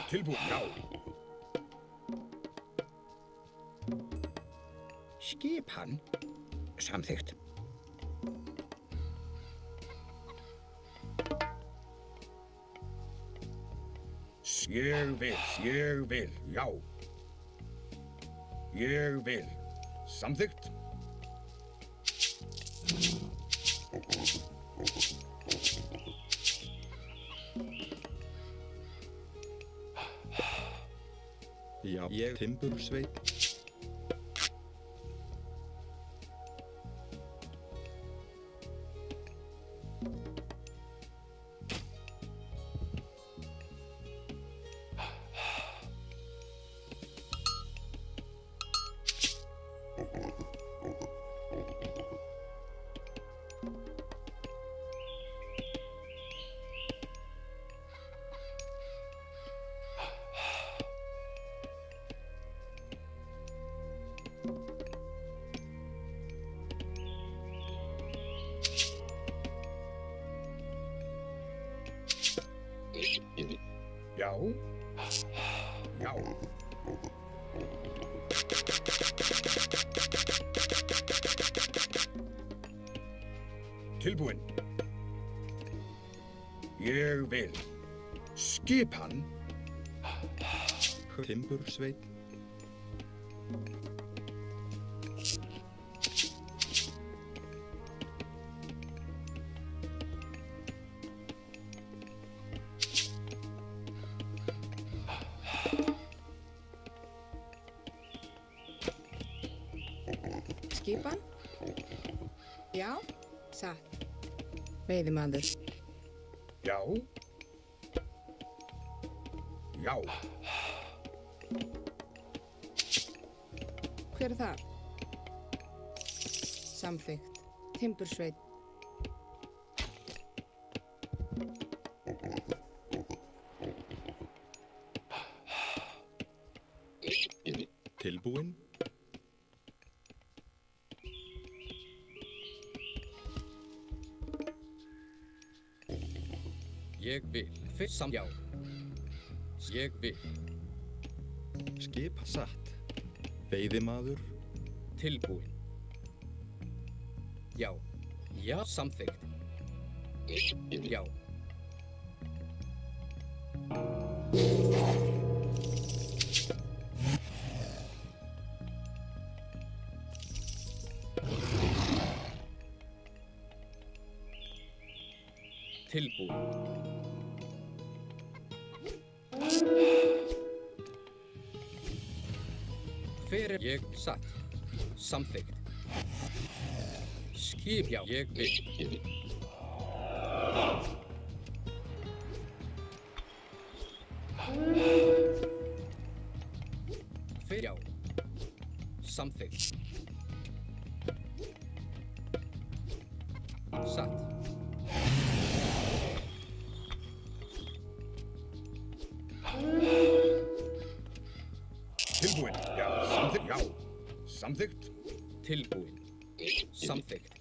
Tilbúin, já. Skipan. Samþykkt. Ég vil, já. Ég vil. Samþykkt. Já, ég timbursveit. Já. Já. Tilbúin. Ég vil. Skipan. Timbursveit. Skipan? Já, satt. Veiðimaður. Já. Já. Hver er það? Samþykkt. Timbursveit. Tilbúin. Ég vil. Fyrst já. Ég vil. Skip satt. Veiðimaður. Tilbúin. Já. Já, samþykkt. Já. Tilbúin. Hver er ég satt? Samþykkt. Skip, já, ég vil. Hver, já. Samþykkt. Satt. Tilbúin. Já. Samþykkt. Já. Samþykkt. Tilbúin. Samþykkt.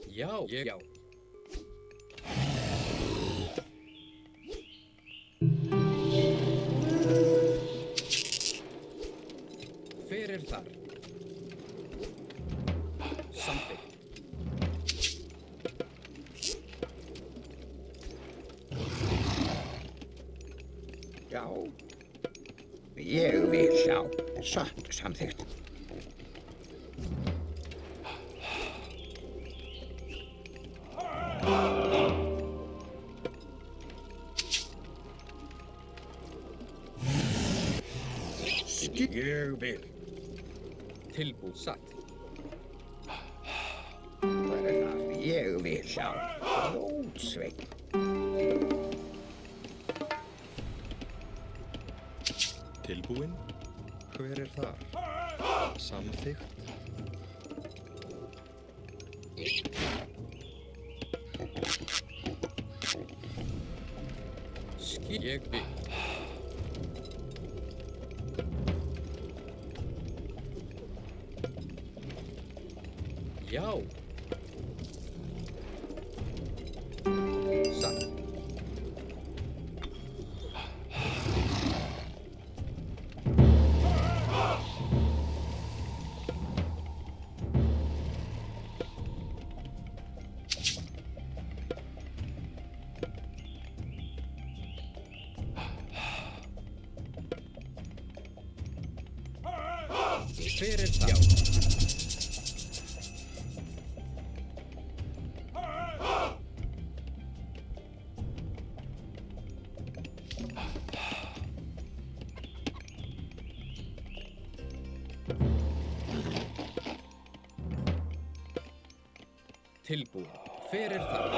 Já, ég, já. Hver er þar? Samþykkt. Já. Ég vil, já. Satt. Samþykkt. Ég vil. Tilbúin. Satt. Hvað er það? Ég vil, já. Rótsveinn. Tilbúin. Hver er þar? Samþykkt. Ég vil. Já. Satt. Hver er það? Já. Tilbúin. Hver er það?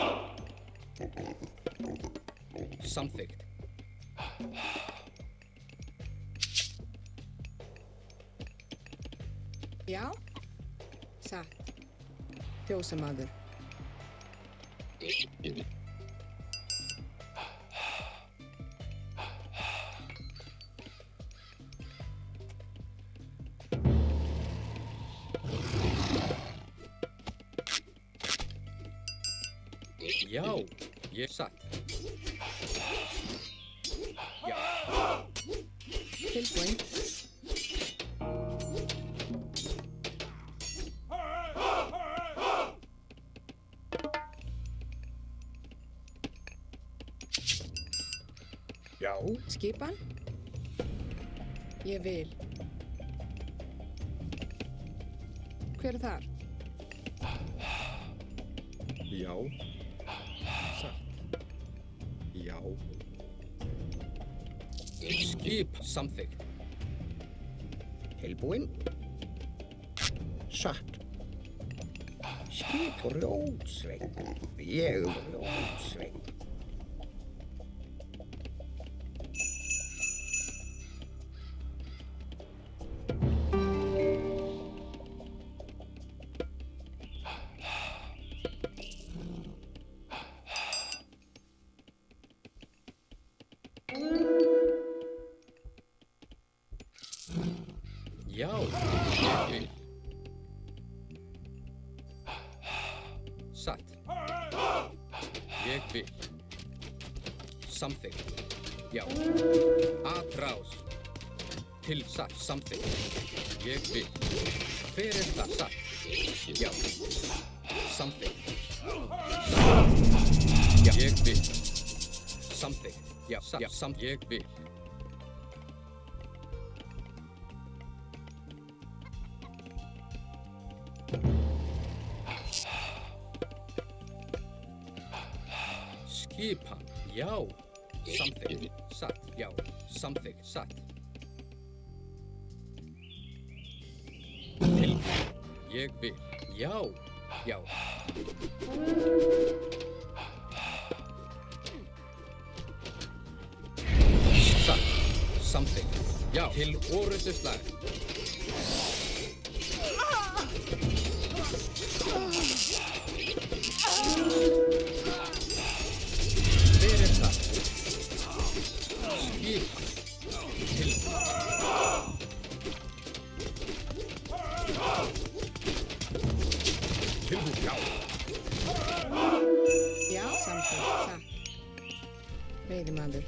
Samþykkt. Já, satt. Fjósamaður. Já, ég satt. Já. Tilbúin. Já, Skipan. Ég vil. Hver er þar? já, satt, já, Skip. Samþykkt. Tilbúin. Satt. Skip Rjótsveinn. Ég Rjótsveinn. Já, ég vil. Satt. Ég vil. Samþykkt. Já. Atrás. Til satt. Samþykkt. Ég vil. Hver er það? Satt. Já. Samþykkt. Já. Ég vil. Samþykkt. Já. Satt. Já. Ég vil. Skipan. Já. Samþykkt. Satt. Já. Samþykkt. Satt. Tilbúin. Ég vil. Já. Já. Satt. Samþykkt. Já. Til orrustuslag. Hver er það? Skip. Tilbúin. Tilbúin. Já. Já, samþykkt, satt. Veiðimaður.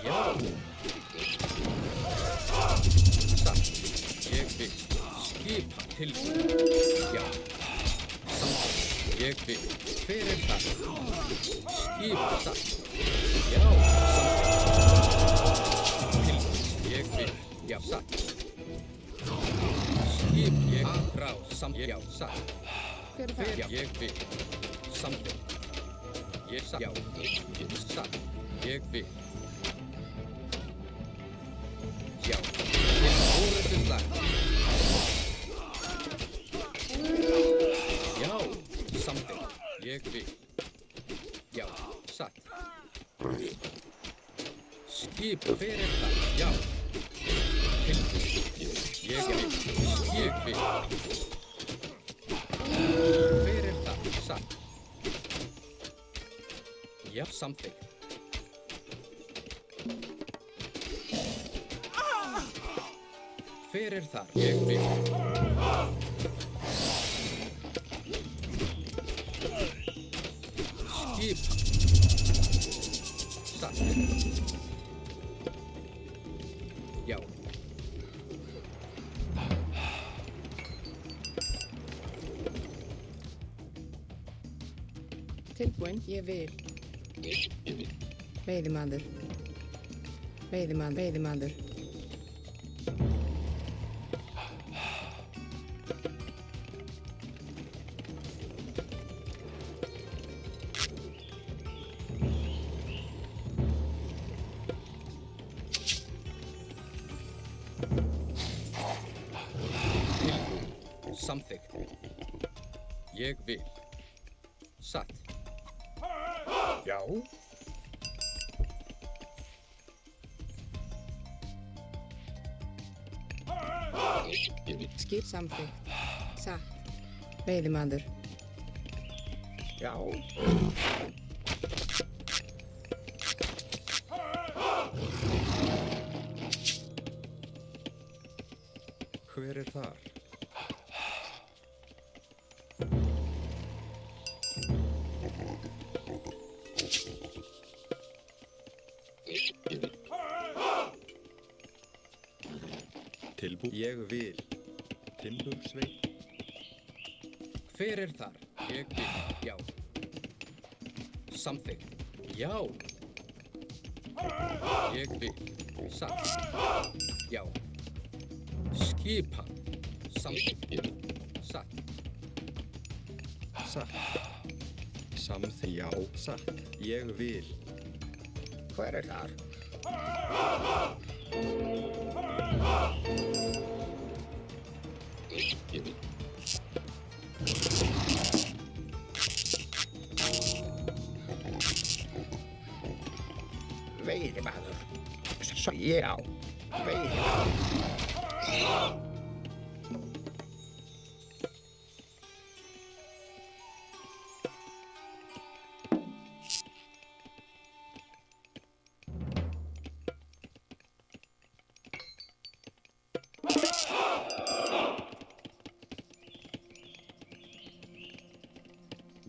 Já. Satt. Ég vil. Skip. Tilbúin. Já. Samþykkt. Ég vil. Hver er það? Skip. Satt. Já. Samþykkt. Tilbúin. Ég vil. Já. Satt. Skip. Ég atrás. Samþykkt. Já. Satt. Hver er það? Hver? Ég vil. Samþykkt. Ég satt. Já. Satt. Ég vil. Já. Til orrustuslag. Já. Samþykkt. Ég vil. Já. Satt. Skip. Hver er það? Já. Tilbúin. Ég vil. Ég vil. Hver er það? Satt. Já. Samþykkt. Hver er þar? Ég vil. Skip. Satt. Tilbúinn, ég vil. Veiðimaður. Veiðimaður, veiðimaður. Tilbúin. Samþykkt. Ég vil. Satt. Já. Skip samþykkt. Satt. Veiðimaður. Já. Hver er þar? Tilbúin. Ég vil. Timbursveit. Hver er þar? Ég vil. Já. Samþykkt. Já. Ég vil. Satt. Já. Skipan. Samþykkt. Satt. Satt. Já, satt. Ég vil. Hver er þar? Veiðimaður. Já. Veiðimaður.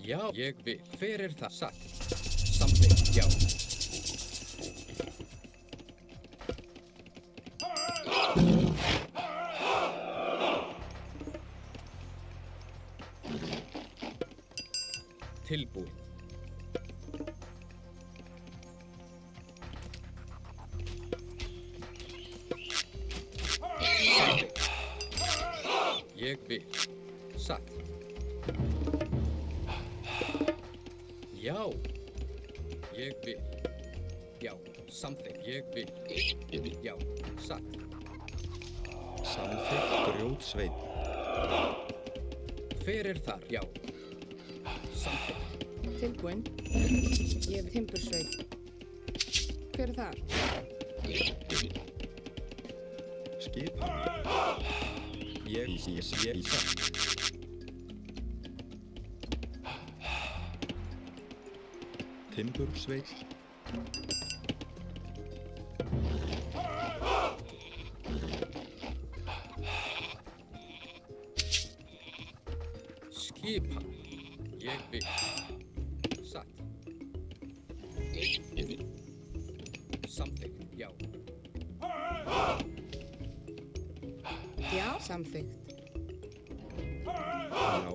Já, ég vil. Hver er það? Satt. Samþykkt. Já. Tilbúin. Samþykkt. Ég vil. Satt. Já. Ég vil. Já. Samþykkt. Ég vil. Já. Satt. Samþykkt. Grjótsveit. Hver er þar? Já. Samþykkt. Tilbúinn. Ég vil timbursveit. Hver er þar? Skipan. Ég satt. Timbursveit. Skipan. Ég vil. Satt. Samþykkt. Já. Já, samþykkt. Já.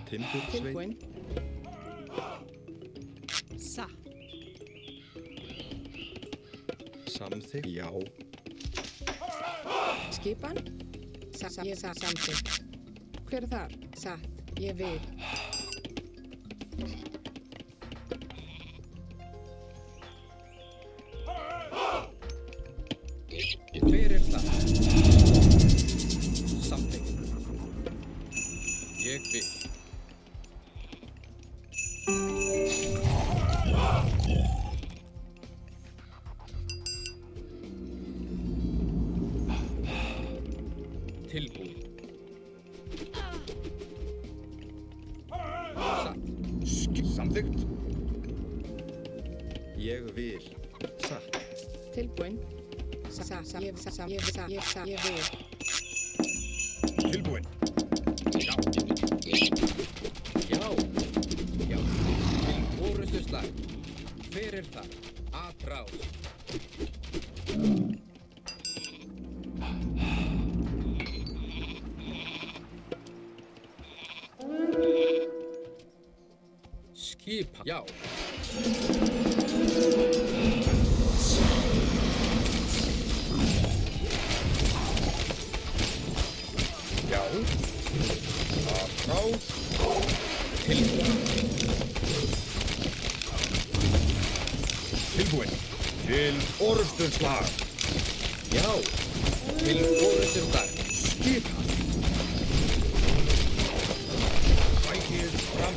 Timbursveit. Tilbúinn. Satt. Samþykkt. Já. Skipan. Ég satt samþykkt. Hver er þar? Satt. Ég vil. Hver er það? Samþykkt. Ég vil. Tilbúin. Satt. Samþykkt. Ég vil. Satt. Tilbúinn. Ég vil. Tilbúin. Já. Já. Já. Til orustu slag. Hver er það? Atrás. Já. Já. Apprás. Tilbúin. Tilbúin. Til orðsturslag. Já. Til orðsturslag. Skipa. Sækið fram.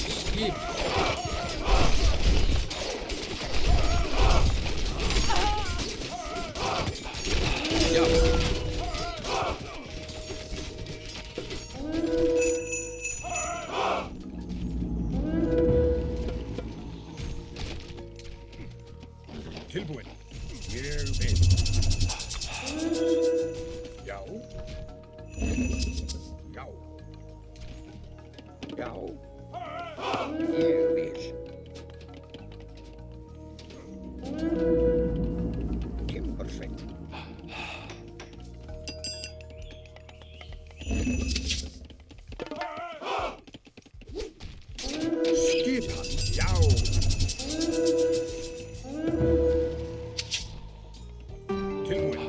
Skip. Já. Tilbúin. Ég vil. Já. Já. Já. Ég vil. Timbursveit. Skipan. Já. Tilbúin.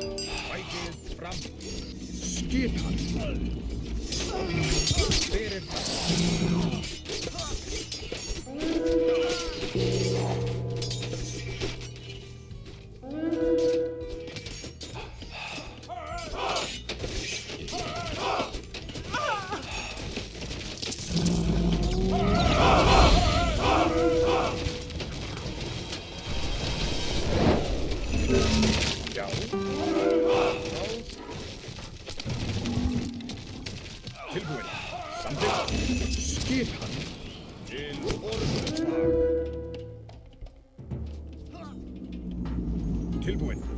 Sækið fram. Skipan. Fyrir það. Já. Tilbúin. Samþykkt. Skipan. Til orðsturslag. Tilbúin.